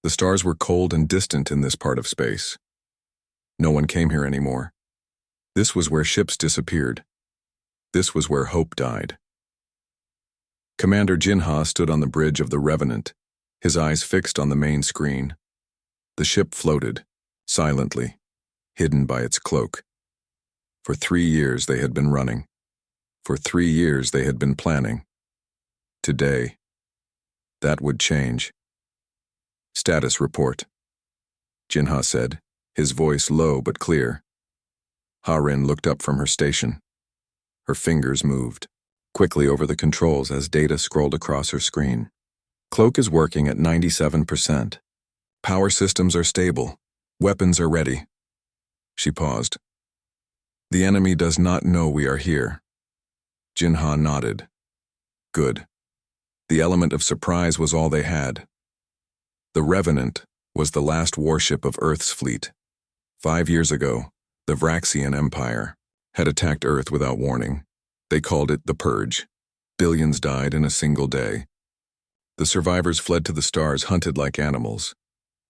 The stars were cold and distant in this part of space. No one came here anymore. This was where ships disappeared. This was where hope died. Commander Jinha stood on the bridge of the Revenant, his eyes fixed on the main screen. The ship floated, silently, hidden by its cloak. For 3 years they had been running. For 3 years they had been planning. Today, that would change. Status report, Jinha said, his voice low but clear. Ha-Rin looked up from her station. Her fingers moved quickly over the controls as data scrolled across her screen. Cloak is working at 97%. Power systems are stable. Weapons are ready. She paused. The enemy does not know we are here. Jinha nodded. Good. The element of surprise was all they had. The Revenant was the last warship of Earth's fleet. 5 years ago, the Vraxian Empire had attacked Earth without warning. They called it the Purge. Billions died in a single day. The survivors fled to the stars, hunted like animals.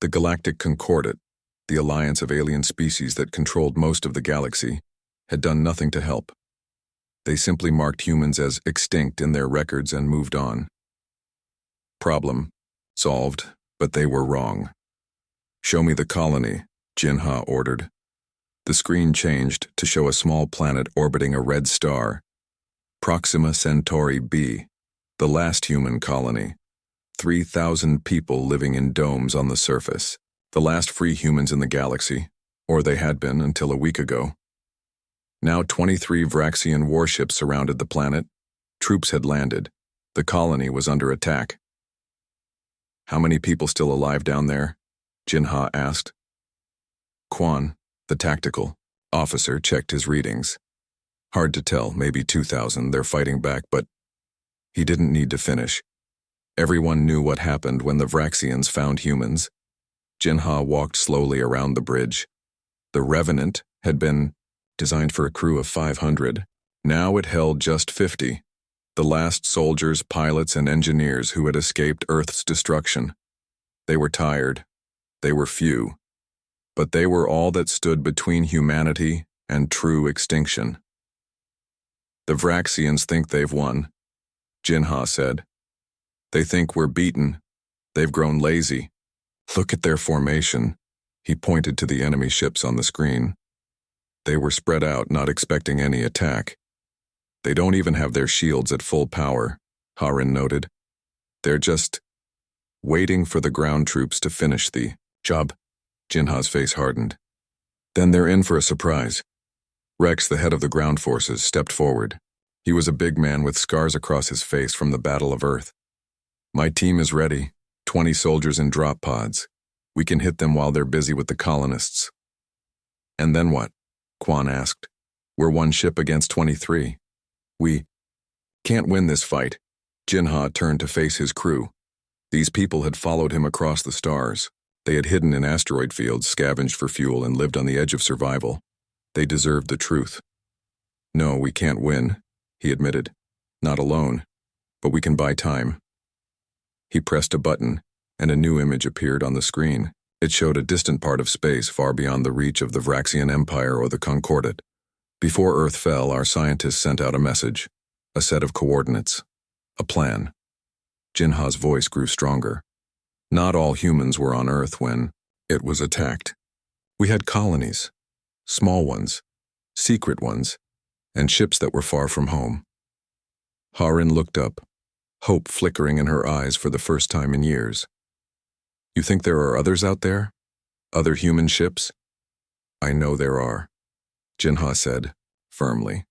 The Galactic Concordat, the alliance of alien species that controlled most of the galaxy, had done nothing to help. They simply marked humans as extinct in their records and moved on. Problem solved, but they were wrong. Show me the colony, Jinha ordered. The screen changed to show a small planet orbiting a red star. Proxima Centauri b, the last human colony. 3,000 people living in domes on the surface. The last free humans in the galaxy, or they had been until a week ago. Now 23 Vraxian warships surrounded the planet. Troops had landed. The colony was under attack. How many people still alive down there? Jinha asked. Quan, the tactical officer, checked his readings. Hard to tell, maybe 2,000, they're fighting back, but he didn't need to finish. Everyone knew what happened when the Vraxians found humans. Jinha walked slowly around the bridge. The Revenant had been designed for a crew of 500. Now it held just 50. The last soldiers, pilots, and engineers who had escaped Earth's destruction. They were tired. They were few. But they were all that stood between humanity and true extinction. The Vraxians think they've won, Jinha said. They think we're beaten. They've grown lazy. Look at their formation. He pointed to the enemy ships on the screen. They were spread out, not expecting any attack. They don't even have their shields at full power, Ha-Rin noted. They're just waiting for the ground troops to finish the job. Jinha's face hardened. Then they're in for a surprise. Rex, the head of the ground forces, stepped forward. He was a big man with scars across his face from the Battle of Earth. My team is ready, 20 soldiers in drop pods. We can hit them while they're busy with the colonists. And then what? Quan asked. We're one ship against 23. We can't win this fight. Jinha turned to face his crew. These people had followed him across the stars. They had hidden in asteroid fields, scavenged for fuel, and lived on the edge of survival. They deserved the truth. No, we can't win, he admitted. Not alone. But we can buy time. He pressed a button, and a new image appeared on the screen. It showed a distant part of space far beyond the reach of the Vraxian Empire or the Concordat. Before Earth fell, our scientists sent out a message, a set of coordinates, a plan. Jinha's voice grew stronger. Not all humans were on Earth when it was attacked. We had colonies, small ones, secret ones, and ships that were far from home. Ha-Rin looked up, hope flickering in her eyes for the first time in years. You think there are others out there? Other human ships? I know there are, Jinha said, firmly.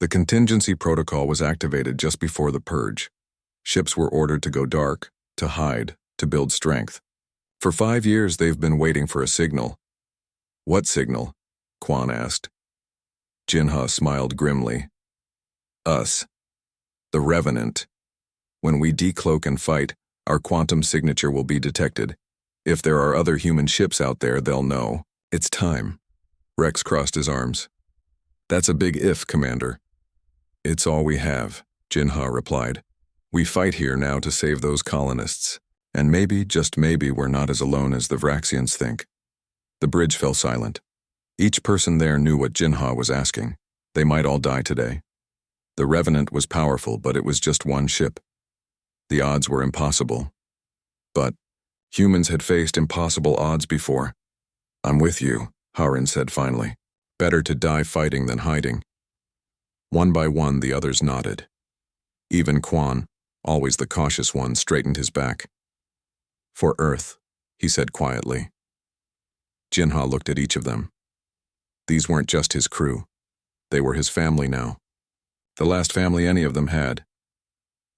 The contingency protocol was activated just before the purge. Ships were ordered to go dark, to hide, to build strength. For 5 years they've been waiting for a signal. What signal? Quan asked. Jinha smiled grimly. Us. The Revenant. When we decloak and fight, our quantum signature will be detected. If there are other human ships out there, they'll know. It's time. Rex crossed his arms. That's a big if, Commander. It's all we have, Jinha replied. We fight here now to save those colonists. And maybe, just maybe, we're not as alone as the Vraxians think. The bridge fell silent. Each person there knew what Jinha was asking. They might all die today. The Revenant was powerful, but it was just one ship. The odds were impossible. But humans had faced impossible odds before. I'm with you, Harin said finally. Better to die fighting than hiding. One by one, the others nodded. Even Quan, always the cautious one, straightened his back. For Earth, he said quietly. Jinha looked at each of them. These weren't just his crew. They were his family now. The last family any of them had.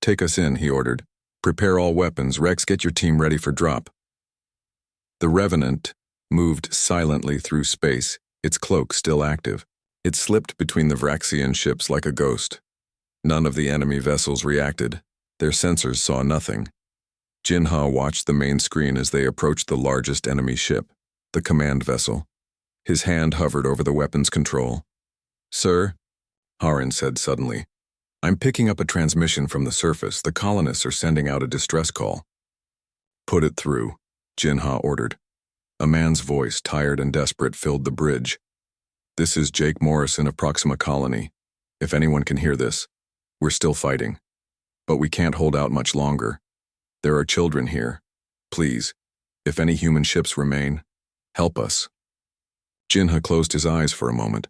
Take us in, he ordered. Prepare all weapons. Rex, get your team ready for drop. The Revenant moved silently through space, its cloak still active. It slipped between the Vraxian ships like a ghost. None of the enemy vessels reacted. Their sensors saw nothing. Jinha watched the main screen as they approached the largest enemy ship, the command vessel. His hand hovered over the weapons control. Sir, Harin said suddenly, I'm picking up a transmission from the surface. The colonists are sending out a distress call. Put it through, Jinha ordered. A man's voice, tired and desperate, filled the bridge. This is Jake Morrison of Proxima Colony. If anyone can hear this, we're still fighting. But we can't hold out much longer. There are children here. Please, if any human ships remain, help us. Jinha closed his eyes for a moment.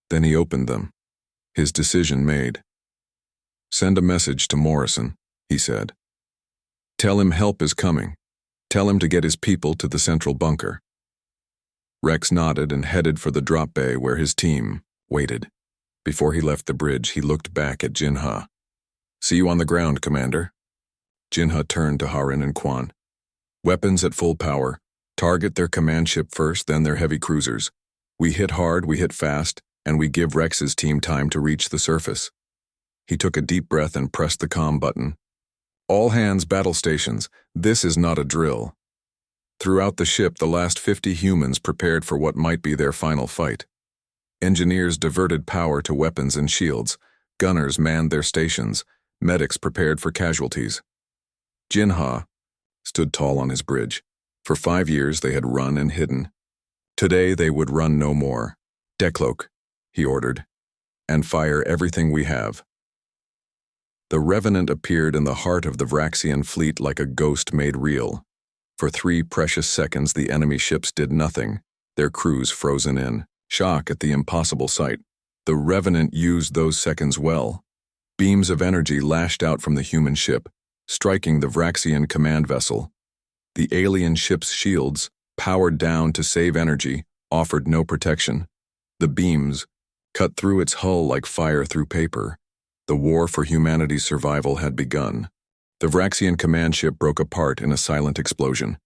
Then he opened them. His decision made. Send a message to Morrison, he said. Tell him help is coming. Tell him to get his people to the central bunker. Rex nodded and headed for the drop bay where his team waited. Before he left the bridge, he looked back at Jinha. See you on the ground, Commander. Jinha turned to Harin and Quan. Weapons at full power. Target their command ship first, then their heavy cruisers. We hit hard, we hit fast, and we give Rex's team time to reach the surface. He took a deep breath and pressed the comm button. All hands, battle stations. This is not a drill. Throughout the ship, the last 50 humans prepared for what might be their final fight. Engineers diverted power to weapons and shields. Gunners manned their stations. Medics prepared for casualties. Jinha stood tall on his bridge. For 5 years they had run and hidden. Today they would run no more. Decloak, he ordered, and fire everything we have. The Revenant appeared in the heart of the Vraxian fleet like a ghost made real. For 3 precious seconds the enemy ships did nothing, their crews frozen in, shock at the impossible sight. The Revenant used those seconds well. Beams of energy lashed out from the human ship, striking the Vraxian command vessel. The alien ship's shields, powered down to save energy, offered no protection. The beams cut through its hull like fire through paper. The war for humanity's survival had begun. The Vraxian command ship broke apart in a silent explosion.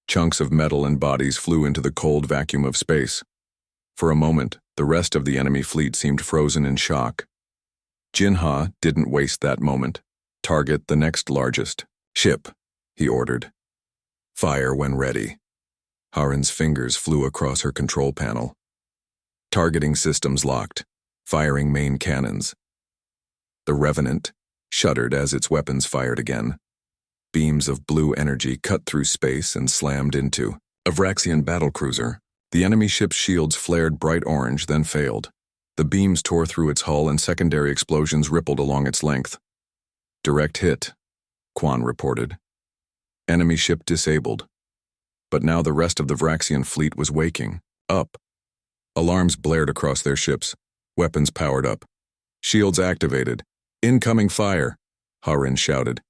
Chunks of metal and bodies flew into the cold vacuum of space. For a moment, the rest of the enemy fleet seemed frozen in shock. Jinha didn't waste that moment. Target the next largest ship, he ordered. Fire when ready. Harin's fingers flew across her control panel. Targeting systems locked. Firing main cannons. The Revenant shuddered as its weapons fired again. Beams of blue energy cut through space and slammed into a Vraxian battlecruiser. The enemy ship's shields flared bright orange, then failed. The beams tore through its hull and secondary explosions rippled along its length. Direct hit, Quan reported. Enemy ship disabled. But now the rest of the Vraxian fleet was waking up. Alarms blared across their ships. Weapons powered up. Shields activated. Incoming fire, Harin shouted.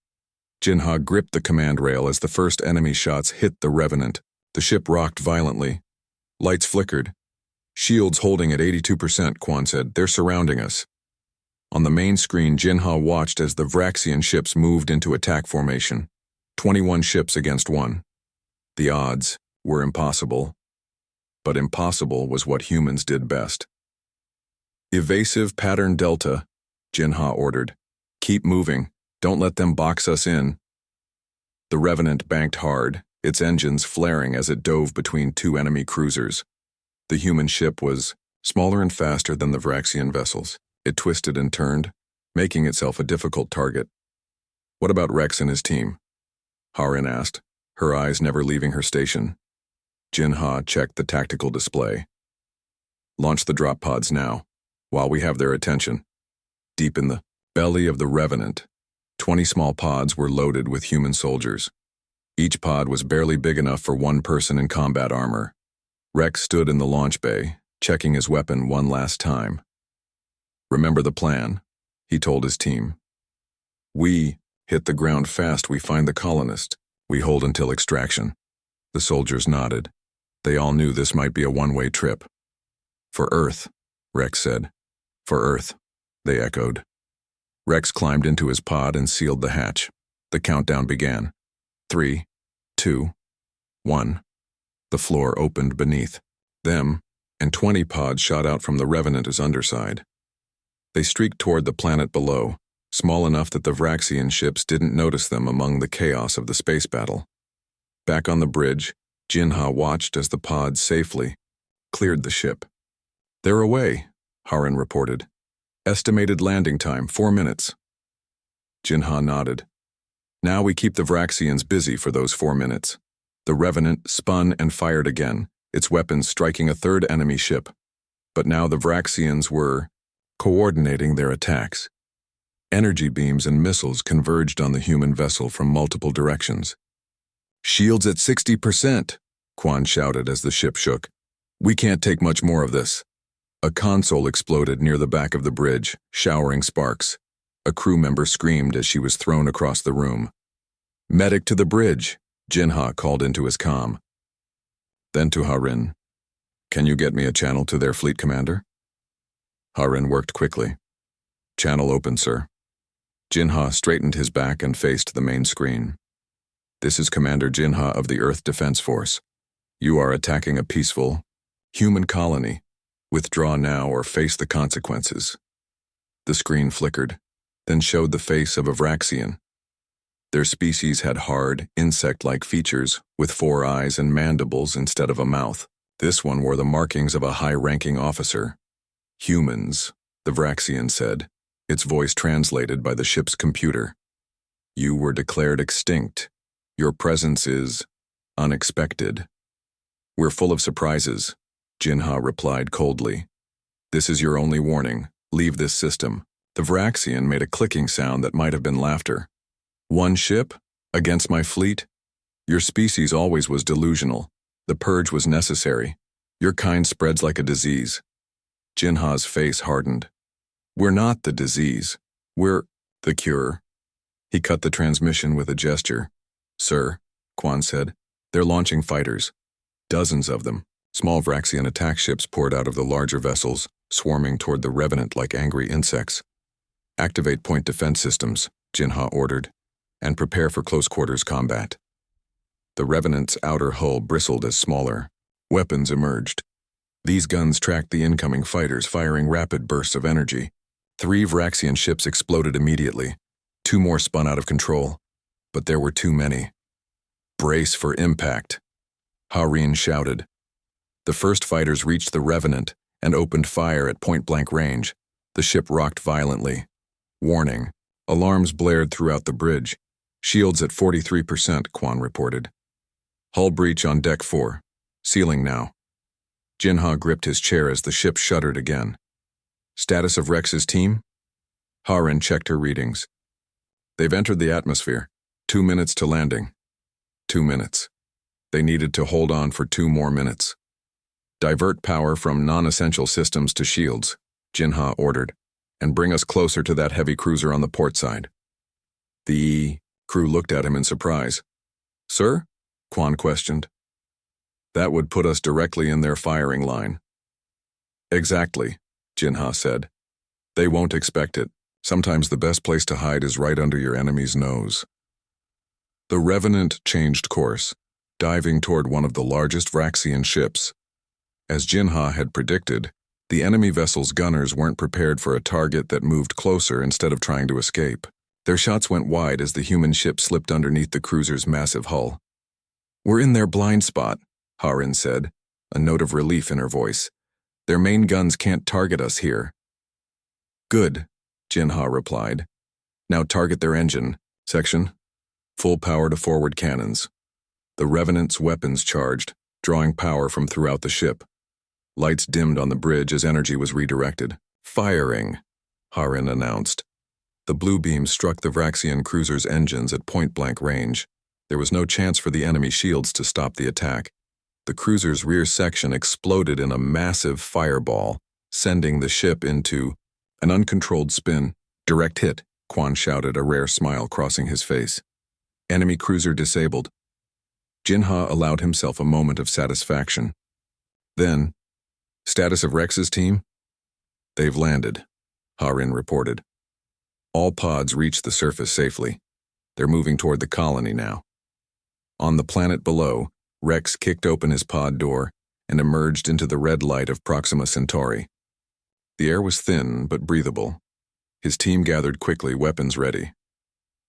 Jinha gripped the command rail as the first enemy shots hit the Revenant. The ship rocked violently. Lights flickered. Shields holding at 82%, Quan said. They're surrounding us. On the main screen, Jinha watched as the Vraxian ships moved into attack formation. 21 ships against 1. The odds were impossible. But impossible was what humans did best. Evasive pattern Delta, Jinha ordered. Keep moving. Don't let them box us in. The Revenant banked hard, its engines flaring as it dove between 2 enemy cruisers. The human ship was smaller and faster than the Vraxian vessels. It twisted and turned, making itself a difficult target. What about Rex and his team? Harin asked, her eyes never leaving her station. Jinha checked the tactical display. Launch the drop pods now, while we have their attention. Deep in the belly of the Revenant, 20 small pods were loaded with human soldiers. Each pod was barely big enough for one person in combat armor. Rex stood in the launch bay, checking his weapon one last time. Remember the plan, he told his team. We hit the ground fast. We find the colonist. We hold until extraction. The soldiers nodded. They all knew this might be a one-way trip. For Earth, Rex said. For Earth, they echoed. Rex climbed into his pod and sealed the hatch. The countdown began. 3, 2, 1. The floor opened beneath them, and 20 pods shot out from the Revenant's underside. They streaked toward the planet below, small enough that the Vraxian ships didn't notice them among the chaos of the space battle. Back on the bridge, Jinha watched as the pods safely cleared the ship. They're away, Harin reported. Estimated landing time, 4 minutes. Jinha nodded. Now we keep the Vraxians busy for those 4 minutes. The Revenant spun and fired again, its weapons striking a third enemy ship. But now the Vraxians were coordinating their attacks. Energy beams and missiles converged on the human vessel from multiple directions. Shields at 60%, Quan shouted as the ship shook. We can't take much more of this. A console exploded near the back of the bridge, showering sparks. A crew member screamed as she was thrown across the room. Medic to the bridge, Jinha called into his comm. Then to Harin. Can you get me a channel to their fleet commander? Harin worked quickly. Channel open, sir. Jinha straightened his back and faced the main screen. This is Commander Jinha of the Earth Defense Force. You are attacking a peaceful, human colony. Withdraw now or face the consequences. The screen flickered, then showed the face of a Vraxian. Their species had hard, insect-like features, with 4 eyes and mandibles instead of a mouth. This one wore the markings of a high-ranking officer. Humans, the Vraxian said, its voice translated by the ship's computer. You were declared extinct. Your presence is unexpected. We're full of surprises, Jinha replied coldly. This is your only warning. Leave this system. The Vraxian made a clicking sound that might have been laughter. One ship? Against my fleet? Your species always was delusional. The purge was necessary. Your kind spreads like a disease. Jinha's face hardened. We're not the disease. We're the cure. He cut the transmission with a gesture. Sir, Quan said, they're launching fighters. Dozens of them. Small Vraxian attack ships poured out of the larger vessels, swarming toward the Revenant like angry insects. Activate point defense systems, Jinha ordered, and prepare for close-quarters combat. The Revenant's outer hull bristled as smaller. Weapons emerged. These guns tracked the incoming fighters, firing rapid bursts of energy. 3 Vraxian ships exploded immediately. 2 more spun out of control. But there were too many. Brace for impact, Harin shouted. The first fighters reached the Revenant and opened fire at point-blank range. The ship rocked violently. Warning. Alarms blared throughout the bridge. Shields at 43%, Quan reported. Hull breach on deck 4. Sealing now. Jinha gripped his chair as the ship shuddered again. Status of Rex's team? Harin checked her readings. They've entered the atmosphere. 2 minutes to landing. 2 minutes. They needed to hold on for 2 more minutes. Divert power from non-essential systems to shields, Jinha ordered, and bring us closer to that heavy cruiser on the port side. The crew looked at him in surprise. Sir? Quan questioned. That would put us directly in their firing line. Exactly, Jinha said. They won't expect it. Sometimes the best place to hide is right under your enemy's nose. The Revenant changed course, diving toward one of the largest Vraxian ships. As Jinha had predicted, the enemy vessel's gunners weren't prepared for a target that moved closer instead of trying to escape. Their shots went wide as the human ship slipped underneath the cruiser's massive hull. We're in their blind spot, Harin said, a note of relief in her voice. Their main guns can't target us here. Good, Jinha replied. Now target their engine section. Full power to forward cannons. The Revenant's weapons charged, drawing power from throughout the ship. Lights dimmed on the bridge as energy was redirected. Firing, Harin announced. The blue beam struck the Vraxian cruiser's engines at point-blank range. There was no chance for the enemy shields to stop the attack. The cruiser's rear section exploded in a massive fireball, sending the ship into an uncontrolled spin. Direct hit, Quan shouted, a rare smile crossing his face. Enemy cruiser disabled. Jinha allowed himself a moment of satisfaction. Then, status of Rex's team? They've landed, Harin reported. All pods reached the surface safely. They're moving toward the colony now. On the planet below, Rex kicked open his pod door and emerged into the red light of Proxima Centauri. The air was thin but breathable. His team gathered quickly, weapons ready.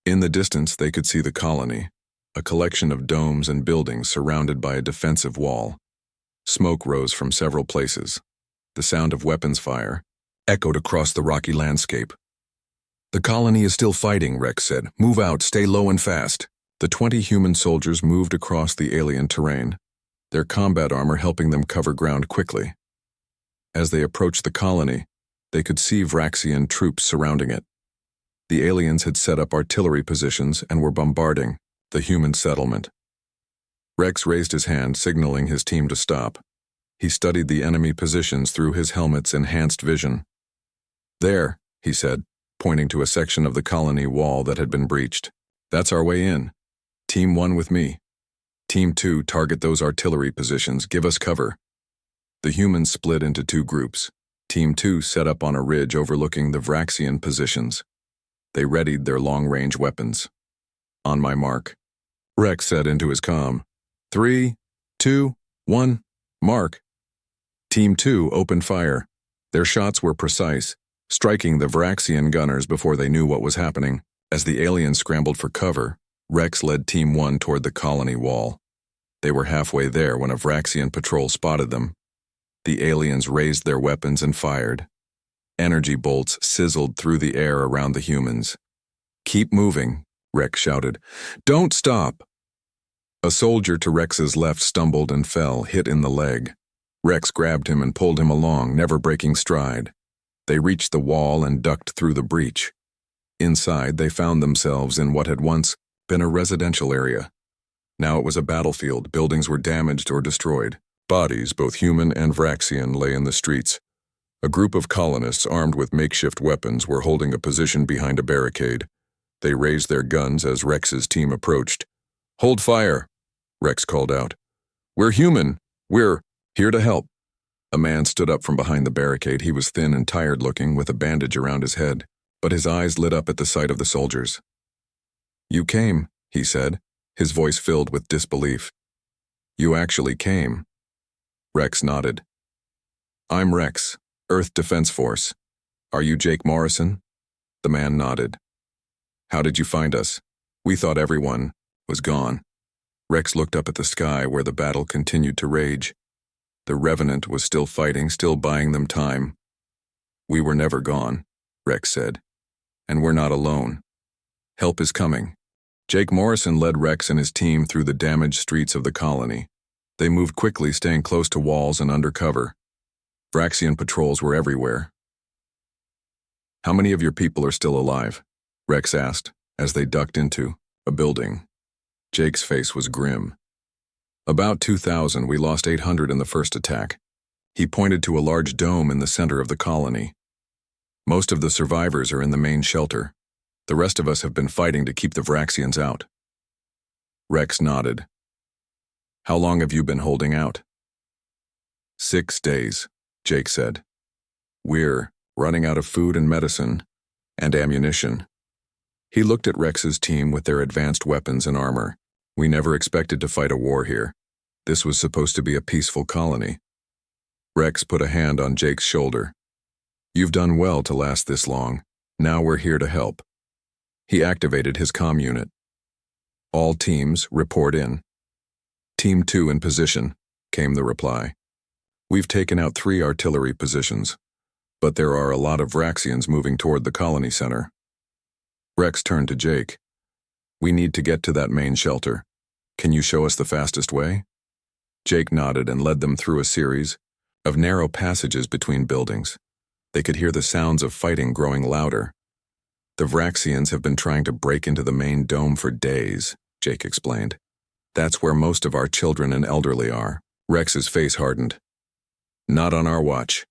In the distance, they could see the colony, a collection of domes and buildings surrounded by a defensive wall. Smoke rose from several places. The sound of weapons fire echoed across the rocky landscape. The colony is still fighting, Rex said. Move out, stay low and fast. The 20 human soldiers moved across the alien terrain, their combat armor helping them cover ground quickly. As they approached the colony, they could see Vraxian troops surrounding it. The aliens had set up artillery positions and were bombarding the human settlement. Rex raised his hand, signaling his team to stop. He studied the enemy positions through his helmet's enhanced vision. There, he said, pointing to a section of the colony wall that had been breached. That's our way in. Team 1 with me. Team 2, target those artillery positions. Give us cover. The humans split into 2 groups. Team 2 set up on a ridge overlooking the Vraxian positions. They readied their long-range weapons. On my mark, Rex said into his comm. 3, 2, 1, mark. Team 2 opened fire. Their shots were precise, striking the Vraxian gunners before they knew what was happening. As the aliens scrambled for cover, Rex led Team 1 toward the colony wall. They were halfway there when a Vraxian patrol spotted them. The aliens raised their weapons and fired. Energy bolts sizzled through the air around the humans. Keep moving, Rex shouted. Don't stop! A soldier to Rex's left stumbled and fell, hit in the leg. Rex grabbed him and pulled him along, never breaking stride. They reached the wall and ducked through the breach. Inside, they found themselves in what had once been a residential area. Now it was a battlefield. Buildings were damaged or destroyed. Bodies, both human and Vraxian, lay in the streets. A group of colonists armed with makeshift weapons were holding a position behind a barricade. They raised their guns as Rex's team approached. Hold fire, Rex called out. We're human. We're here to help. A man stood up from behind the barricade. He was thin and tired-looking, with a bandage around his head, but his eyes lit up at the sight of the soldiers. You came, he said, his voice filled with disbelief. You actually came. Rex nodded. I'm Rex, Earth Defense Force. Are you Jake Morrison? The man nodded. How did you find us? We thought everyone was gone. Rex looked up at the sky where the battle continued to rage. The Revenant was still fighting, still buying them time. We were never gone, Rex said. And we're not alone. Help is coming. Jake Morrison led Rex and his team through the damaged streets of the colony. They moved quickly, staying close to walls and under cover. Vraxian patrols were everywhere. How many of your people are still alive? Rex asked, as they ducked into a building. Jake's face was grim. About 2,000. We lost 800 in the first attack. He pointed to a large dome in the center of the colony. Most of the survivors are in the main shelter. The rest of us have been fighting to keep the Vraxians out. Rex nodded. How long have you been holding out? 6 days, Jake said. We're running out of food and medicine, and ammunition. He looked at Rex's team with their advanced weapons and armor. We never expected to fight a war here. This was supposed to be a peaceful colony. Rex put a hand on Jake's shoulder. You've done well to last this long. Now we're here to help. He activated his comm unit. All teams, report in. Team 2 in position, came the reply. We've taken out 3 artillery positions, but there are a lot of Vraxians moving toward the colony center. Rex turned to Jake. We need to get to that main shelter. Can you show us the fastest way? Jake nodded and led them through a series of narrow passages between buildings. They could hear the sounds of fighting growing louder. The Vraxians have been trying to break into the main dome for days, Jake explained. That's where most of our children and elderly are. Rex's face hardened. Not on our watch.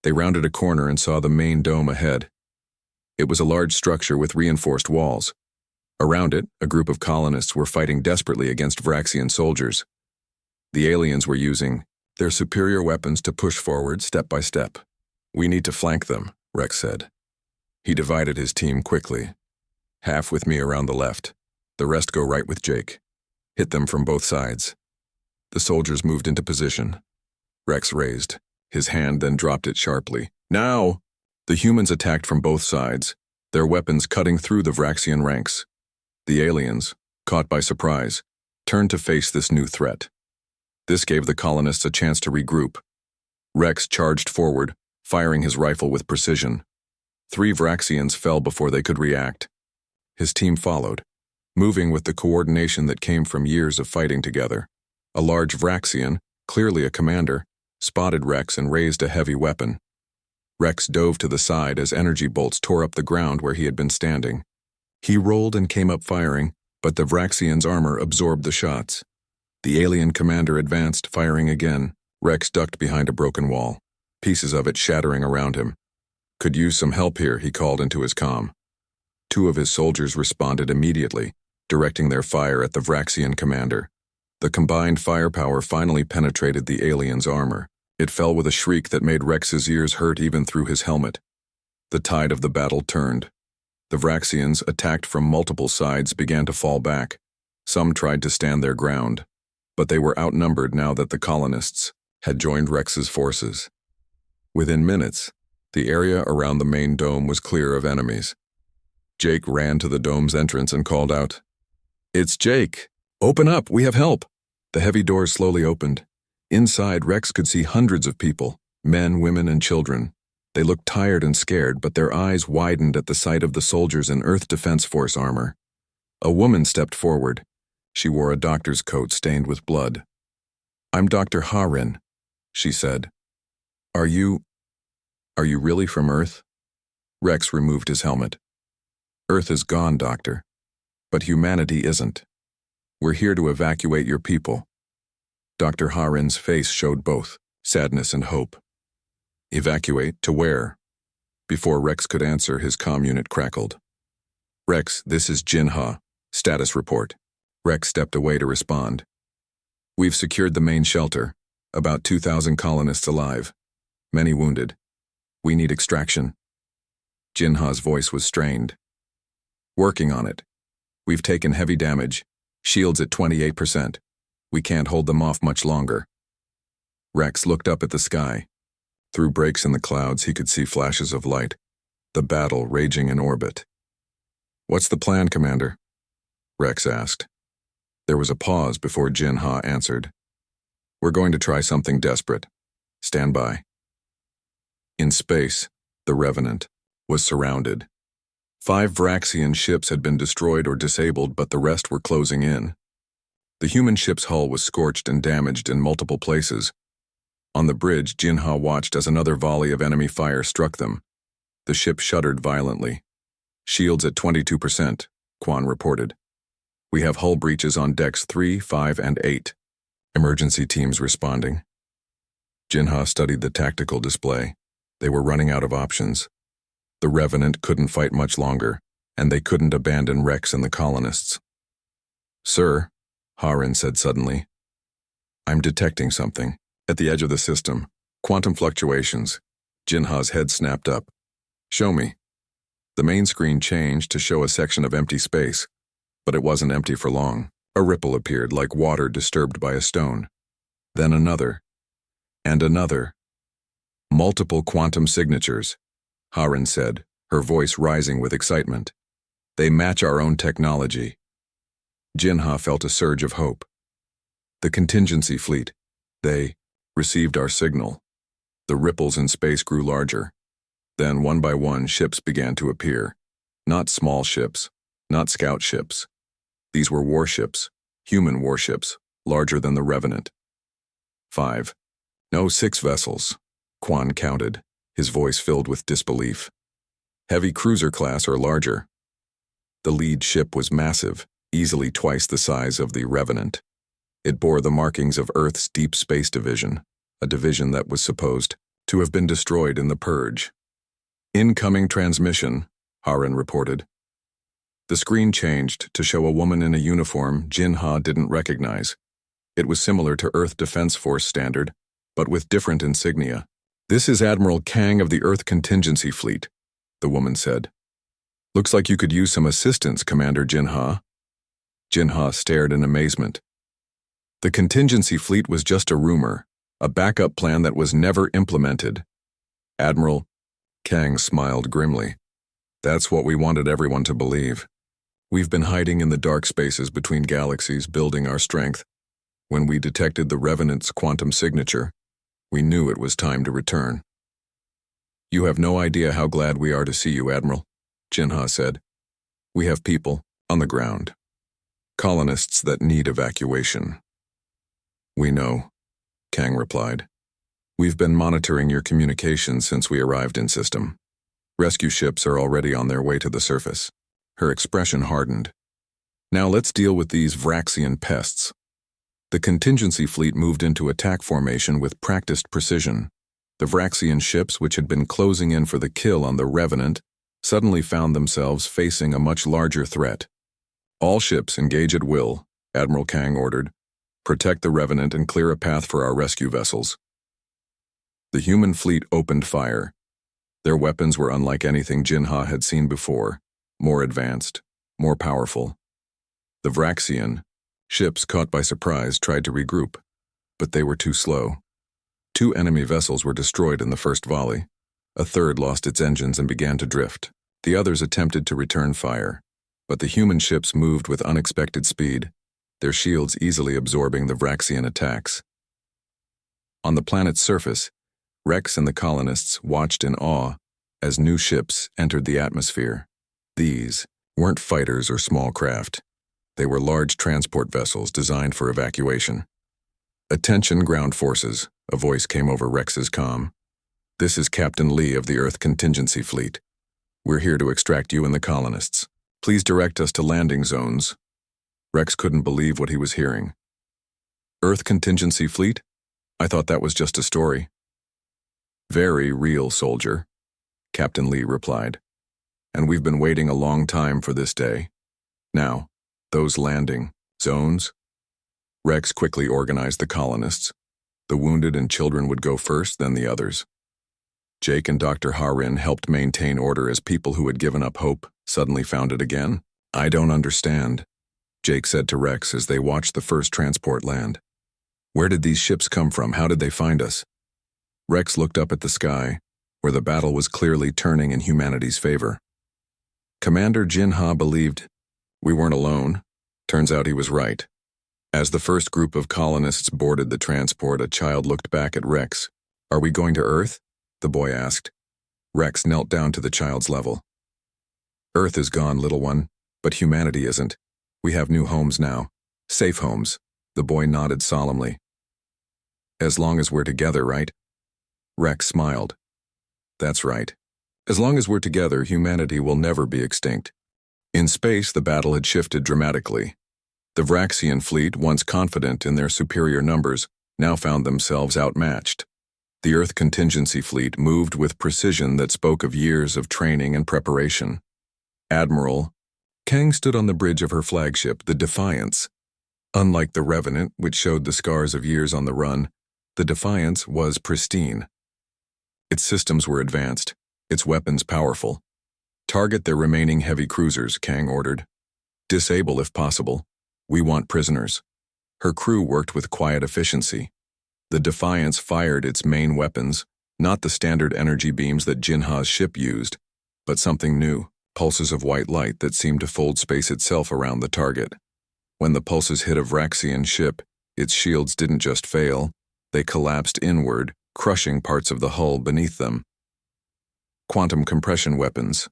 They rounded a corner and saw the main dome ahead. It was a large structure with reinforced walls. Around it, a group of colonists were fighting desperately against Vraxian soldiers. The aliens were using their superior weapons to push forward step by step. We need to flank them, Rex said. He divided his team quickly. Half with me around the left. The rest go right with Jake. Hit them from both sides. The soldiers moved into position. Rex raised his hand, then dropped it sharply. Now! The humans attacked from both sides, their weapons cutting through the Vraxian ranks. The aliens, caught by surprise, turned to face this new threat. This gave the colonists a chance to regroup. Rex charged forward, firing his rifle with precision. 3 Vraxians fell before they could react. His team followed, moving with the coordination that came from years of fighting together. A large Vraxian, clearly a commander, spotted Rex and raised a heavy weapon. Rex dove to the side as energy bolts tore up the ground where he had been standing. He rolled and came up firing, but the Vraxian's armor absorbed the shots. The alien commander advanced, firing again. Rex ducked behind a broken wall, pieces of it shattering around him. Could use some help here, he called into his comm. 2 of his soldiers responded immediately, directing their fire at the Vraxian commander. The combined firepower finally penetrated the alien's armor. It fell with a shriek that made Rex's ears hurt even through his helmet. The tide of the battle turned. The Vraxians, attacked from multiple sides, began to fall back. Some tried to stand their ground, but they were outnumbered now that the colonists had joined Rex's forces. Within minutes, the area around the main dome was clear of enemies. Jake ran to the dome's entrance and called out, "It's Jake! Open up, we have help!" The heavy doors slowly opened. Inside, Rex could see hundreds of people, men, women, and children. They looked tired and scared, but their eyes widened at the sight of the soldiers in Earth Defense Force armor. A woman stepped forward. She wore a doctor's coat stained with blood. "I'm Dr. Harin," she said. Are you really from Earth?" Rex removed his helmet. "Earth is gone, Doctor. But humanity isn't. We're here to evacuate your people." Dr. Harin's face showed both sadness and hope. "Evacuate to where?" Before Rex could answer, his comm unit crackled. "Rex, this is Jinha. Status report." Rex stepped away to respond. "We've secured the main shelter. About 2,000 colonists alive. Many wounded. We need extraction." Jinha's voice was strained. "Working on it. We've taken heavy damage. Shields at 28%. We can't hold them off much longer." Rex looked up at the sky. Through breaks in the clouds, he could see flashes of light. The battle raging in orbit. "What's the plan, Commander?" Rex asked. There was a pause before Jinha answered. "We're going to try something desperate. Stand by." In space, the Revenant was surrounded. 5 Vraxian ships had been destroyed or disabled, but the rest were closing in. The human ship's hull was scorched and damaged in multiple places. On the bridge, Jinha watched as another volley of enemy fire struck them. The ship shuddered violently. "Shields at 22%, Quan reported. "We have hull breaches on decks 3, 5, and 8. Emergency teams responding." Jinha studied the tactical display. They were running out of options. The Revenant couldn't fight much longer, and they couldn't abandon Rex and the colonists. "Sir," Harin said suddenly, "I'm detecting something. At the edge of the system. Quantum fluctuations." Jinha's head snapped up. "Show me." The main screen changed to show a section of empty space, but it wasn't empty for long. A ripple appeared like water disturbed by a stone. Then another. And another. "Multiple quantum signatures," Harin said, her voice rising with excitement. "They match our own technology." Jinha felt a surge of hope. "The contingency fleet. They received our signal." The ripples in space grew larger. Then, one by one, ships began to appear. Not small ships, not scout ships. These were warships, human warships, larger than the Revenant. 5. No, 6 vessels, Quan counted, his voice filled with disbelief. Heavy cruiser class or larger. The lead ship was massive, easily twice the size of the Revenant. It bore the markings of Earth's Deep Space Division, a division that was supposed to have been destroyed in the Purge. Incoming transmission, Harin reported. The screen changed to show a woman in a uniform Jinha didn't recognize. It was similar to Earth Defense Force standard, but with different insignia. "This is Admiral Kang of the Earth Contingency Fleet," the woman said. "Looks like you could use some assistance, Commander Jinha." Jinha stared in amazement. The contingency fleet was just a rumor, a backup plan that was never implemented. Admiral Kang smiled grimly. "That's what we wanted everyone to believe. We've been hiding in the dark spaces between galaxies, building our strength. When we detected the Revenant's quantum signature, we knew it was time to return." "You have no idea how glad we are to see you, Admiral," Jinha said. "We have people on the ground. Colonists that need evacuation." "We know," Kang replied. "We've been monitoring your communications since we arrived in system. Rescue ships are already on their way to the surface." Her expression hardened. "Now let's deal with these Vraxian pests." The contingency fleet moved into attack formation with practiced precision. The Vraxian ships, which had been closing in for the kill on the Revenant, suddenly found themselves facing a much larger threat. "All ships engage at will," Admiral Kang ordered. "Protect the Revenant and clear a path for our rescue vessels." The human fleet opened fire. Their weapons were unlike anything Jinha had seen before, more advanced, more powerful. The Vraxian ships, caught by surprise, tried to regroup, but they were too slow. 2 enemy vessels were destroyed in the first volley. A third lost its engines and began to drift. The others attempted to return fire, but the human ships moved with unexpected speed, their shields easily absorbing the Vraxian attacks. On the planet's surface, Rex and the colonists watched in awe as new ships entered the atmosphere. These weren't fighters or small craft. They were large transport vessels designed for evacuation. "Attention, ground forces," a voice came over Rex's comm. "This is Captain Lee of the Earth Contingency Fleet. We're here to extract you and the colonists. Please direct us to landing zones." Rex couldn't believe what he was hearing. "Earth Contingency Fleet? I thought that was just a story." "Very real, soldier," Captain Lee replied. "And we've been waiting a long time for this day. Now, those landing zones." Rex quickly organized the colonists. The wounded and children would go first, then the others. Jake and Dr. Harin helped maintain order as people who had given up hope suddenly found it again. "I don't understand," Jake said to Rex as they watched the first transport land. "Where did these ships come from? How did they find us?" Rex looked up at the sky, where the battle was clearly turning in humanity's favor. Commander Jinha believed we weren't alone. Turns out he was right. As the first group of colonists boarded the transport, a child looked back at Rex. "Are we going to Earth?" the boy asked. Rex knelt down to the child's level. "Earth is gone, little one, but humanity isn't. We have new homes now. Safe homes," the boy nodded solemnly. "As long as we're together, right?" Rex smiled. "That's right. As long as we're together, humanity will never be extinct." In space, the battle had shifted dramatically. The Vraxian fleet, once confident in their superior numbers, now found themselves outmatched. The Earth Contingency Fleet moved with precision that spoke of years of training and preparation. Admiral Kang stood on the bridge of her flagship, the Defiance. Unlike the Revenant, which showed the scars of years on the run, the Defiance was pristine. Its systems were advanced, its weapons powerful. "Target their remaining heavy cruisers," Kang ordered. "Disable if possible. We want prisoners." Her crew worked with quiet efficiency. The Defiance fired its main weapons, not the standard energy beams that Jinha's ship used, but something new, pulses of white light that seemed to fold space itself around the target. When the pulses hit a Vraxian ship, its shields didn't just fail, they collapsed inward, crushing parts of the hull beneath them. "Quantum compression weapons,"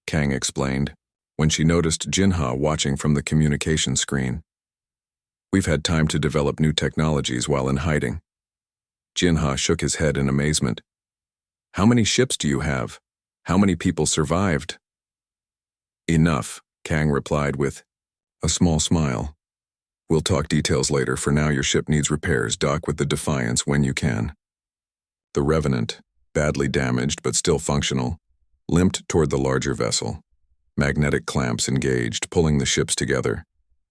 Kang explained. when she noticed Jinha watching from the communication screen. "We've had time to develop new technologies while in hiding." Jinha shook his head in amazement. "How many ships do you have? How many people survived?" "Enough," Kang replied with a small smile. "We'll talk details later. For now, your ship needs repairs. Dock with the Defiance when you can." The Revenant, badly damaged but still functional, limped toward the larger vessel. Magnetic clamps engaged, pulling the ships together.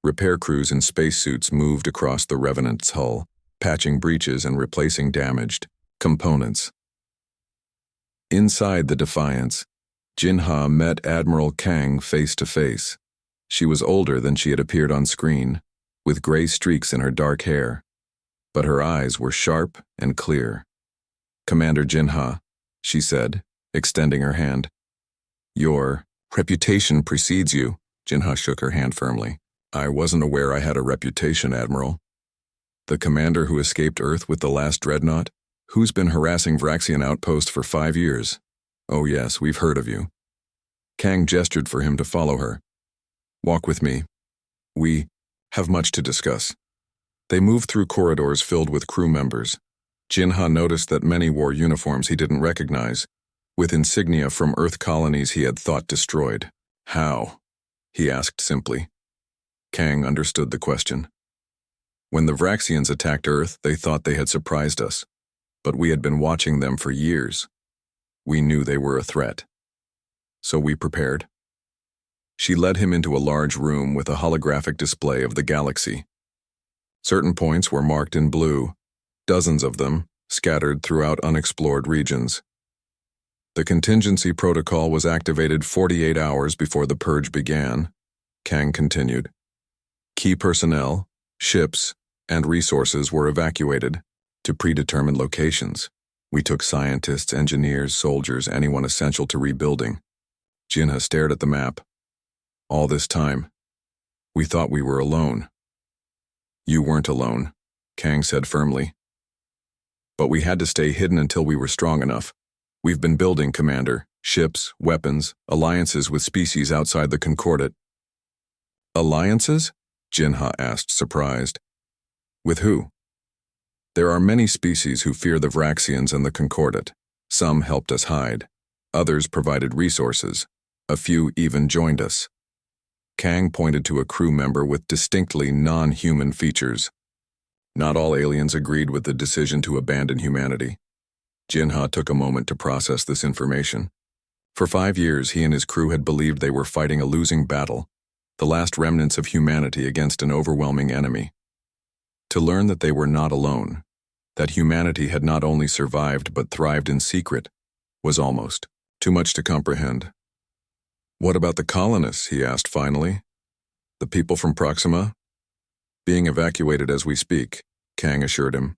Repair crews in spacesuits moved across the Revenant's hull, patching breaches and replacing damaged components. Inside the Defiance, Jinha met Admiral Kang face to face. She was older than she had appeared on screen, with gray streaks in her dark hair, but her eyes were sharp and clear. "Commander Jinha," she said, extending her hand. "Your reputation precedes you." Jinha shook her hand firmly. "I wasn't aware I had a reputation, Admiral." "The commander who escaped Earth with the last dreadnought? Who's been harassing Vraxian outposts for 5 years? Oh yes, we've heard of you." Kang gestured for him to follow her. "Walk with me. We have much to discuss." They moved through corridors filled with crew members. Jinha noticed that many wore uniforms he didn't recognize, with insignia from Earth colonies he had thought destroyed. "How?" he asked simply. Kang understood the question. "When the Vraxians attacked Earth, they thought they had surprised us, but we had been watching them for years. We knew they were a threat. So we prepared." She led him into a large room with a holographic display of the galaxy. Certain points were marked in blue, dozens of them scattered throughout unexplored regions. "The contingency protocol was activated 48 hours before the purge began," Kang continued. "Key personnel, ships, and resources were evacuated to predetermined locations. We took scientists, engineers, soldiers, anyone essential to rebuilding." Jinha stared at the map. "All this time, we thought we were alone." "You weren't alone," Kang said firmly. "But we had to stay hidden until we were strong enough. We've been building, Commander, ships, weapons, alliances with species outside the Concordat." "Alliances?" Jinha asked, surprised. "With who?" "There are many species who fear the Vraxians and the Concordat. Some helped us hide. Others provided resources. A few even joined us." Kang pointed to a crew member with distinctly non-human features. Not all aliens agreed with the decision to abandon humanity. Jinha took a moment to process this information. For 5 years, he and his crew had believed they were fighting a losing battle, the last remnants of humanity against an overwhelming enemy. To learn that they were not alone, that humanity had not only survived but thrived in secret, was almost too much to comprehend. "What about the colonists?" he asked finally. "The people from Proxima?" "Being evacuated as we speak," Kang assured him.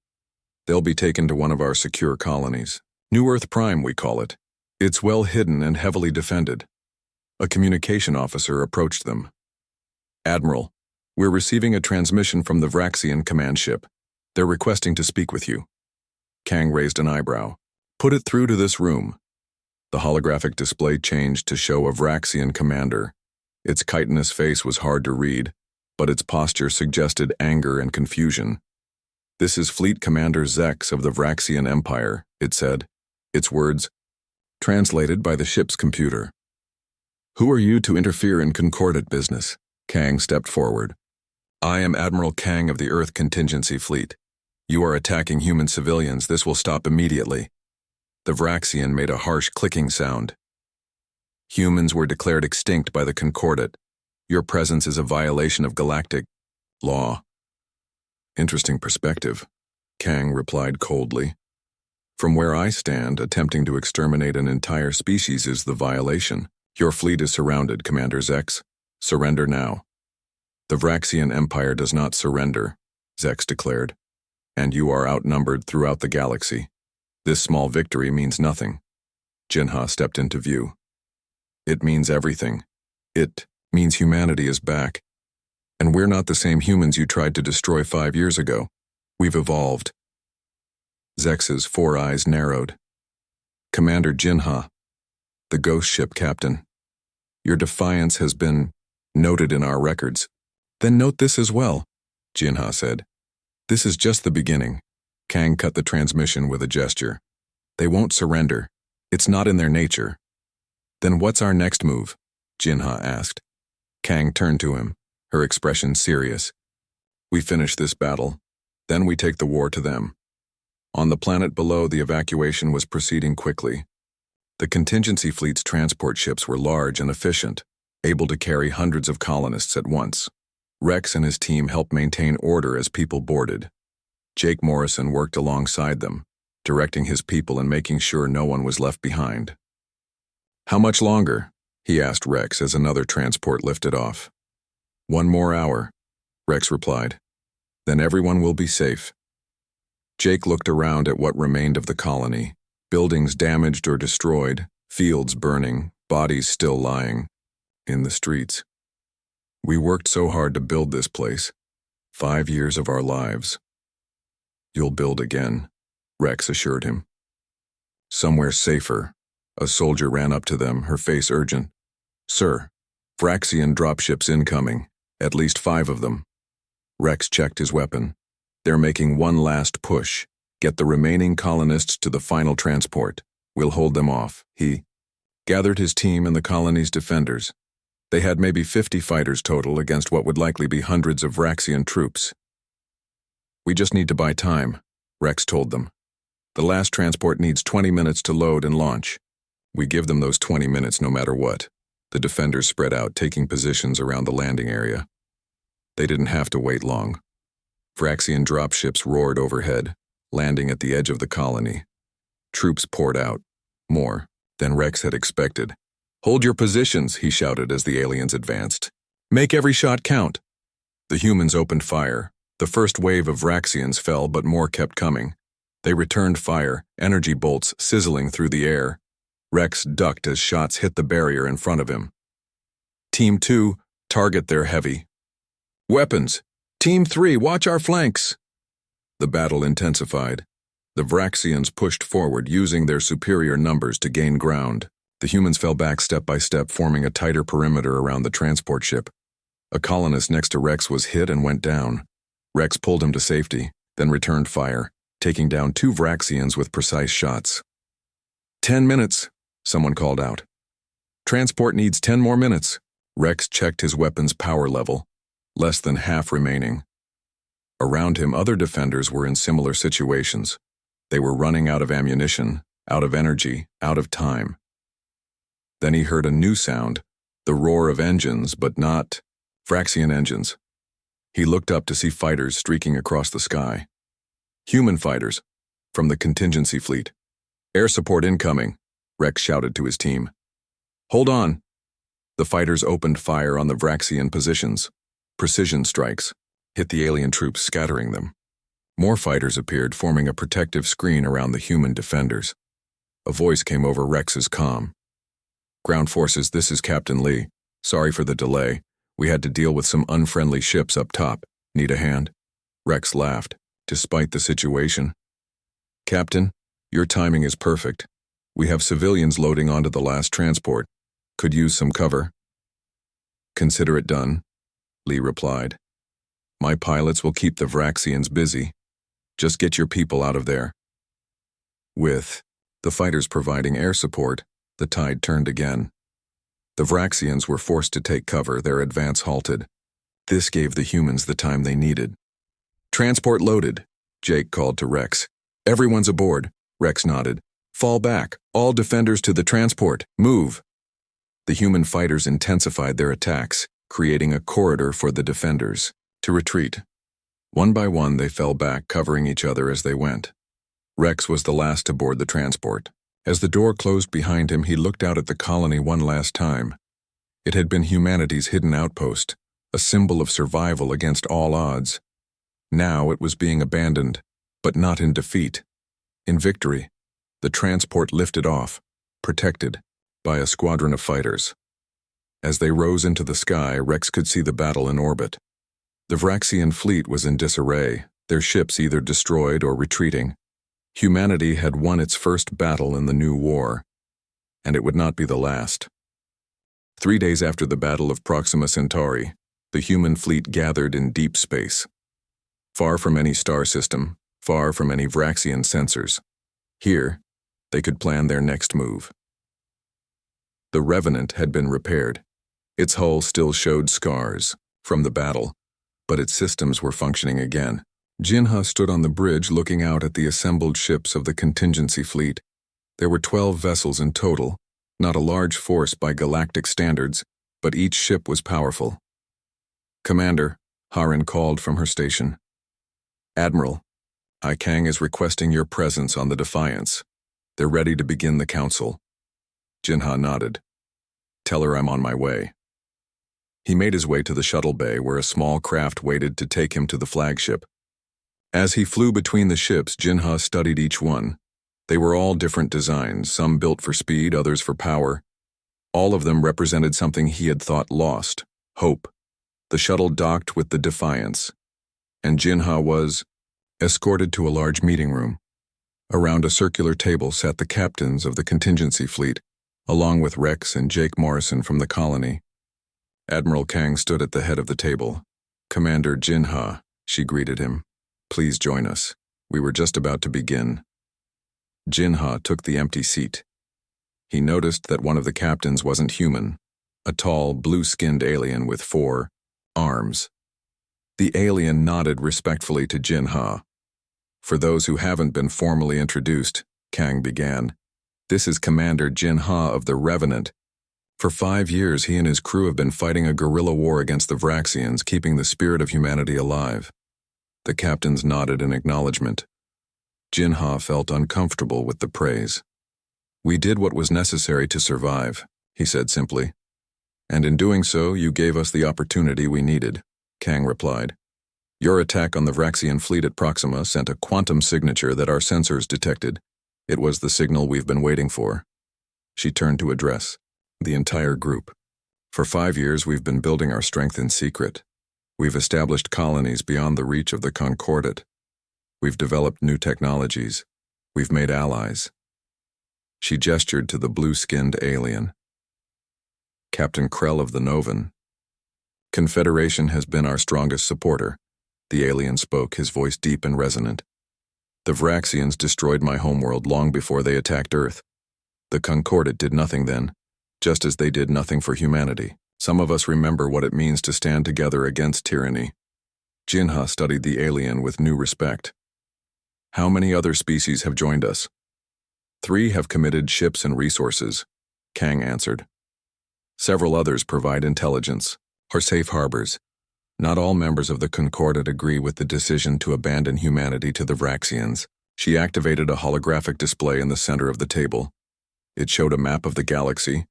"They'll be taken to one of our secure colonies. New Earth Prime, we call it. It's well hidden and heavily defended." A communication officer approached them. "Admiral, we're receiving a transmission from the Vraxian command ship. They're requesting to speak with you." Kang raised an eyebrow. "Put it through to this room." The holographic display changed to show a Vraxian commander. Its chitinous face was hard to read, but its posture suggested anger and confusion. "This is Fleet Commander Zex of the Vraxian Empire," it said, its words translated by the ship's computer. "Who are you to interfere in Concordat business?" Kang stepped forward. "I am Admiral Kang of the Earth Contingency Fleet. You are attacking human civilians. This will stop immediately." The Vraxian made a harsh clicking sound. "Humans were declared extinct by the Concordat. Your presence is a violation of galactic law." "Interesting perspective," Kang replied coldly. "From where I stand, attempting to exterminate an entire species is the violation. Your fleet is surrounded, Commander Zex. Surrender now." "The Vraxian Empire does not surrender," Zex declared, "and you are outnumbered throughout the galaxy. This small victory means nothing." Jinha stepped into view. "It means everything. It means humanity is back. And we're not the same humans you tried to destroy 5 years ago. We've evolved." Zex's 4 eyes narrowed. "Commander Jinha, the ghost ship captain. Your defiance has been noted in our records. Then note this as well, Jinha said. This is just the beginning. Kang cut the transmission with a gesture. They won't surrender. It's not in their nature. Then what's our next move? Jinha asked. Kang turned to him, her expression serious. We finish this battle. Then we take the war to them. On the planet below, the evacuation was proceeding quickly. The contingency fleet's transport ships were large and efficient, able to carry hundreds of colonists at once. Rex and his team helped maintain order as people boarded. Jake Morrison worked alongside them, directing his people and making sure no one was left behind. How much longer? He asked Rex as another transport lifted off. 1 more hour, Rex replied. Then everyone will be safe. Jake looked around at what remained of the colony, buildings damaged or destroyed, fields burning, bodies still lying in the streets. We worked so hard to build this place. 5 years of our lives. You'll build again, Rex assured him. Somewhere safer. A soldier ran up to them, her face urgent. Sir, Vraxian dropships incoming, at least 5 of them. Rex checked his weapon. They're making one last push. Get the remaining colonists to the final transport. We'll hold them off. He gathered his team and the colony's defenders. They had maybe 50 fighters total against what would likely be hundreds of Vraxian troops. We just need to buy time, Rex told them. The last transport needs 20 minutes to load and launch. We give them those 20 minutes no matter what. The defenders spread out, taking positions around the landing area. They didn't have to wait long. Vraxian dropships roared overhead, landing at the edge of the colony. Troops poured out, more than Rex had expected. Hold your positions, he shouted as the aliens advanced. Make every shot count. The humans opened fire. The first wave of Vraxians fell, but more kept coming. They returned fire, energy bolts sizzling through the air. Rex ducked as shots hit the barrier in front of him. Team 2, target their heavy. Weapons! Team 3, watch our flanks! The battle intensified. The Vraxians pushed forward, using their superior numbers to gain ground. The humans fell back step by step, forming a tighter perimeter around the transport ship. A colonist next to Rex was hit and went down. Rex pulled him to safety, then returned fire, taking down 2 Vraxians with precise shots. 10 minutes, someone called out. Transport needs 10 more minutes. Rex checked his weapon's power level. Less than half remaining. Around him, other defenders were in similar situations. They were running out of ammunition, out of energy, out of time. Then he heard a new sound, the roar of engines, but not Vraxian engines. He looked up to see fighters streaking across the sky. Human fighters, from the contingency fleet. Air support incoming, Rex shouted to his team. Hold on. The fighters opened fire on the Vraxian positions. Precision strikes hit the alien troops, scattering them. More fighters appeared, forming a protective screen around the human defenders. A voice came over Rex's comm. Ground forces, this is Captain Lee. Sorry for the delay. We had to deal with some unfriendly ships up top. Need a hand? Rex laughed, despite the situation. Captain, your timing is perfect. We have civilians loading onto the last transport. Could use some cover. Consider it done, Lee replied. My pilots will keep the Vraxians busy. Just get your people out of there. With the fighters providing air support, the tide turned again. The Vraxians were forced to take cover, their advance halted. This gave the humans the time they needed. Transport loaded, Jake called to Rex. Everyone's aboard, Rex nodded. Fall back, all defenders to the transport, move. The human fighters intensified their attacks, creating a corridor for the defenders to retreat. One by one, they fell back, covering each other as they went. Rex was the last to board the transport. As the door closed behind him, he looked out at the colony one last time. It had been humanity's hidden outpost, a symbol of survival against all odds. Now it was being abandoned, but not in defeat. In victory, the transport lifted off, protected by a squadron of fighters. As they rose into the sky, Rex could see the battle in orbit. The Vraxian fleet was in disarray, their ships either destroyed or retreating. Humanity had won its first battle in the new war, and it would not be the last. 3 days after the Battle of Proxima Centauri, the human fleet gathered in deep space. Far from any star system, far from any Vraxian sensors. Here, they could plan their next move. The Revenant had been repaired. Its hull still showed scars from the battle, but its systems were functioning again. Jinha stood on the bridge looking out at the assembled ships of the contingency fleet. There were 12 vessels in total, not a large force by galactic standards, but each ship was powerful. "Commander," Harin called from her station. "Admiral, Kang is requesting your presence on the Defiance. They're ready to begin the council." Jinha nodded. "Tell her I'm on my way." He made his way to the shuttle bay where a small craft waited to take him to the flagship. As he flew between the ships, Jinha studied each one. They were all different designs, some built for speed, others for power. All of them represented something he had thought lost: hope. The shuttle docked with the Defiance, and Jinha was escorted to a large meeting room. Around a circular table sat the captains of the contingency fleet, along with Rex and Jake Morrison from the colony. Admiral Kang stood at the head of the table. "Commander Jinha," she greeted him. "Please join us. We were just about to begin." Jinha took the empty seat. He noticed that one of the captains wasn't human, a tall, blue-skinned alien with 4 arms. The alien nodded respectfully to Jinha. "For those who haven't been formally introduced," Kang began, "this is Commander Jinha of the Revenant. For 5 years, he and his crew have been fighting a guerrilla war against the Vraxians, keeping the spirit of humanity alive." The captains nodded in acknowledgement. Jinha felt uncomfortable with the praise. "We did what was necessary to survive," he said simply. "And in doing so, you gave us the opportunity we needed," Kang replied. "Your attack on the Vraxian fleet at Proxima sent a quantum signature that our sensors detected. It was the signal we've been waiting for." She turned to address the entire group. "For 5 years, we've been building our strength in secret. We've established colonies beyond the reach of the Concordat. We've developed new technologies. We've made allies." She gestured to the blue-skinned alien. "Captain Krell of the Novan. Confederation has been our strongest supporter," the alien spoke, his voice deep and resonant. "The Vraxians destroyed my homeworld long before they attacked Earth. The Concordat did nothing then, just as they did nothing for humanity. Some of us remember what it means to stand together against tyranny." Jinha studied the alien with new respect. "How many other species have joined us?" 3 have committed ships and resources," Kang answered. "Several others provide intelligence, or safe harbors. Not all members of the Concordat agree with the decision to abandon humanity to the Vraxians." She activated a holographic display in the center of the table. It showed a map of the galaxy,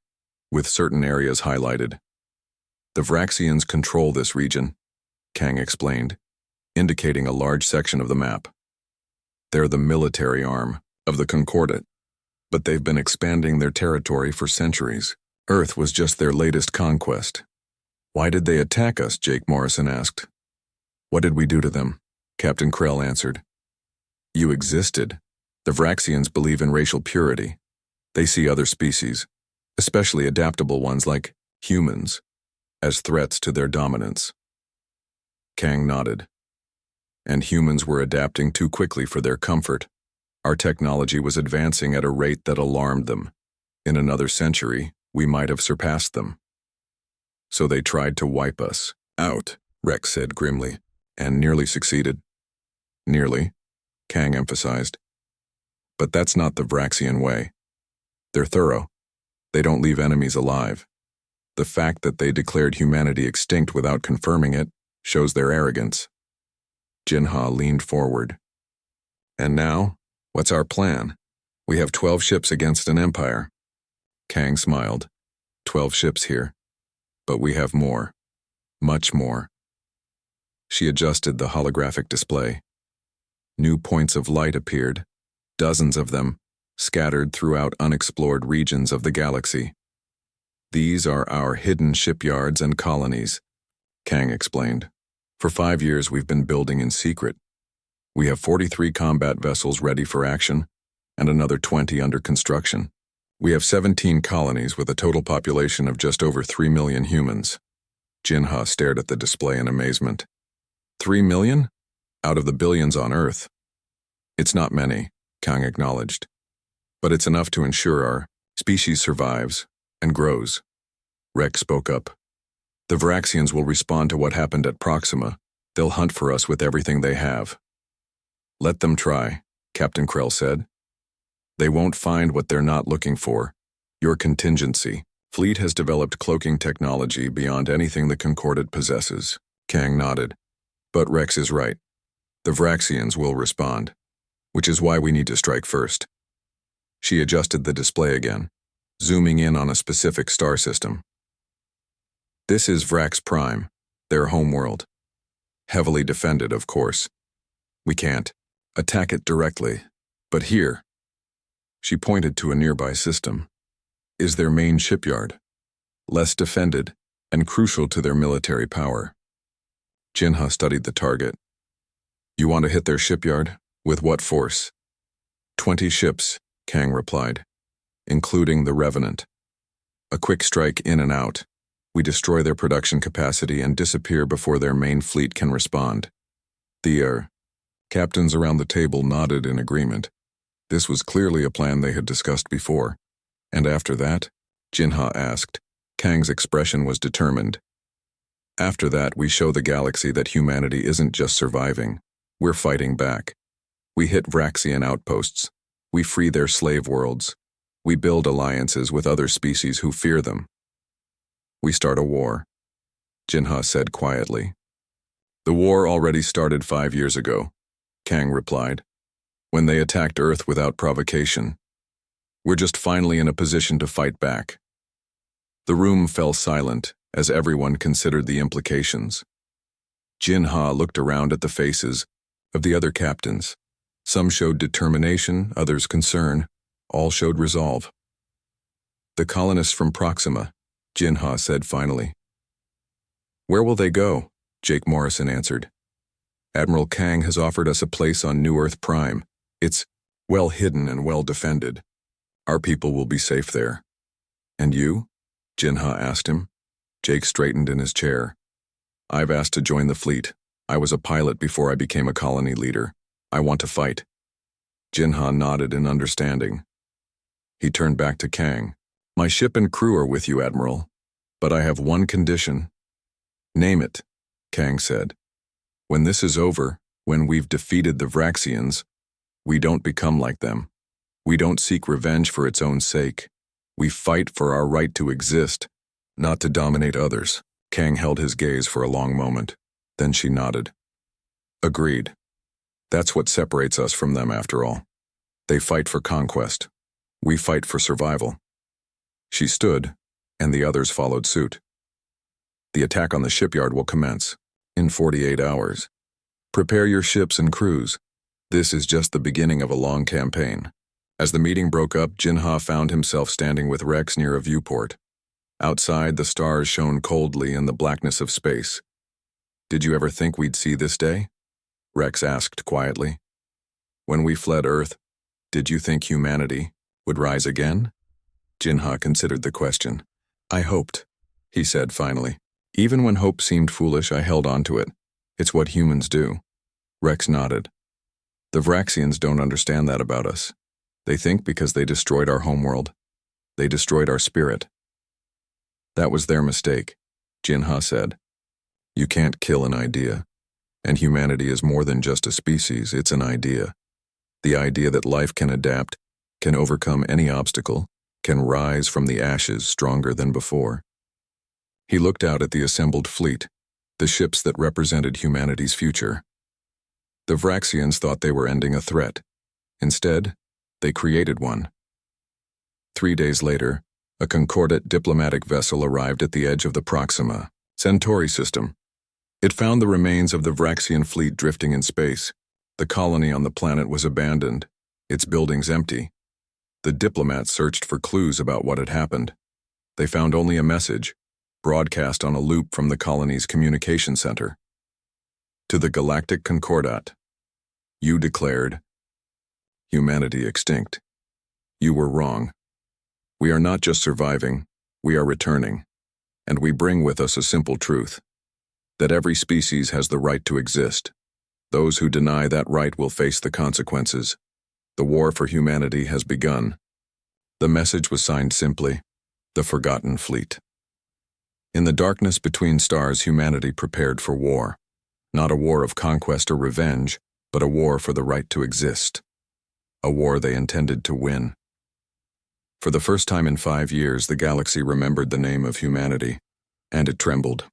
with certain areas highlighted. "The Vraxians control this region," Kang explained, indicating a large section of the map. "They're the military arm of the Concordat, but they've been expanding their territory for centuries. Earth was just their latest conquest." "Why did they attack us?" Jake Morrison asked. "What did we do to them?" Captain Krell answered. "You existed. The Vraxians believe in racial purity. They see other species, especially adaptable ones like humans, as threats to their dominance." Kang nodded. "And humans were adapting too quickly for their comfort. Our technology was advancing at a rate that alarmed them. In another century, we might have surpassed them. So they tried to wipe us out," Rex said grimly, "and nearly succeeded." "Nearly," Kang emphasized. "But that's not the Vraxian way. They're thorough. They don't leave enemies alive. The fact that they declared humanity extinct without confirming it shows their arrogance." Jinha leaned forward. "And now, what's our plan? We have 12 ships against an empire." Kang smiled. 12 ships here. But we have more. Much more." She adjusted the holographic display. New points of light appeared, dozens of them, scattered throughout unexplored regions of the galaxy. "These are our hidden shipyards and colonies," Kang explained. "For 5 years we've been building in secret. We have 43 combat vessels ready for action, and another 20 under construction. We have 17 colonies with a total population of just over 3 million humans. Jinha stared at the display in amazement. 3 million? Out of the billions on Earth. It's not many, Kang acknowledged. But it's enough to ensure our species survives and grows. Rex spoke up. The Varaxians will respond to what happened at Proxima. They'll hunt for us with everything they have. Let them try, Captain Krell said. They won't find what they're not looking for. Your contingency. Fleet has developed cloaking technology beyond anything the Concordat possesses. Kang nodded. But Rex is right. The Varaxians will respond, which is why we need to strike first. She adjusted the display again, zooming in on a specific star system. This is Vrax Prime, their homeworld. Heavily defended, of course. We can't attack it directly, but here, she pointed to a nearby system, is their main shipyard, less defended and crucial to their military power. Jinha studied the target. You want to hit their shipyard? With what force? 20 ships, Kang replied, including the Revenant. A quick strike in and out. We destroy their production capacity and disappear before their main fleet can respond. The captains around the table nodded in agreement. This was clearly a plan they had discussed before. And after that? Jinha asked. Kang's expression was determined. After that, we show the galaxy that humanity isn't just surviving. We're fighting back. We hit Vraxian outposts. We free their slave worlds. We build alliances with other species who fear them. We start a war, Jinha said quietly. The war already started 5 years ago, Kang replied, when they attacked Earth without provocation. We're just finally in a position to fight back. The room fell silent as everyone considered the implications. Jinha looked around at the faces of the other captains. Some showed determination, others concern, all showed resolve. The colonists from Proxima, Jinha said finally. Where will they go? Jake Morrison answered. Admiral Kang has offered us a place on New Earth Prime. It's well hidden and well defended. Our people will be safe there. And you? Jinha asked him. Jake straightened in his chair. I've asked to join the fleet. I was a pilot before I became a colony leader. I want to fight. Jinha nodded in understanding. He turned back to Kang. My ship and crew are with you, Admiral. But I have one condition. Name it, Kang said. When this is over, when we've defeated the Vraxians, we don't become like them. We don't seek revenge for its own sake. We fight for our right to exist, not to dominate others. Kang held his gaze for a long moment. Then she nodded. Agreed. That's what separates us from them after all. They fight for conquest. We fight for survival. She stood, and the others followed suit. The attack on the shipyard will commence in 48 hours. Prepare your ships and crews. This is just the beginning of a long campaign. As the meeting broke up, Jinha found himself standing with Rex near a viewport. Outside, the stars shone coldly in the blackness of space. Did you ever think we'd see this day? Rex asked quietly. When we fled Earth, did you think humanity would rise again? Jinha considered the question. I hoped, he said finally. Even when hope seemed foolish, I held on to it. It's what humans do. Rex nodded. The Vraxians don't understand that about us. They think because they destroyed our homeworld, they destroyed our spirit. That was their mistake, Jinha said. You can't kill an idea. And humanity is more than just a species, it's an idea. The idea that life can adapt, can overcome any obstacle, can rise from the ashes stronger than before. He looked out at the assembled fleet, the ships that represented humanity's future. The Vraxians thought they were ending a threat. Instead, they created one. 3 days later, a Concordat diplomatic vessel arrived at the edge of the Proxima Centauri system. It found the remains of the Vraxian fleet drifting in space. The colony on the planet was abandoned, its buildings empty. The diplomats searched for clues about what had happened. They found only a message, broadcast on a loop from the colony's communication center. To the Galactic Concordat, you declared humanity extinct. You were wrong. We are not just surviving, we are returning. And we bring with us a simple truth, that every species has the right to exist. Those who deny that right will face the consequences. The war for humanity has begun. The message was signed simply, the Forgotten Fleet. In the darkness between stars, humanity prepared for war. Not a war of conquest or revenge, but a war for the right to exist. A war they intended to win. For the first time in 5 years, the galaxy remembered the name of humanity, and it trembled.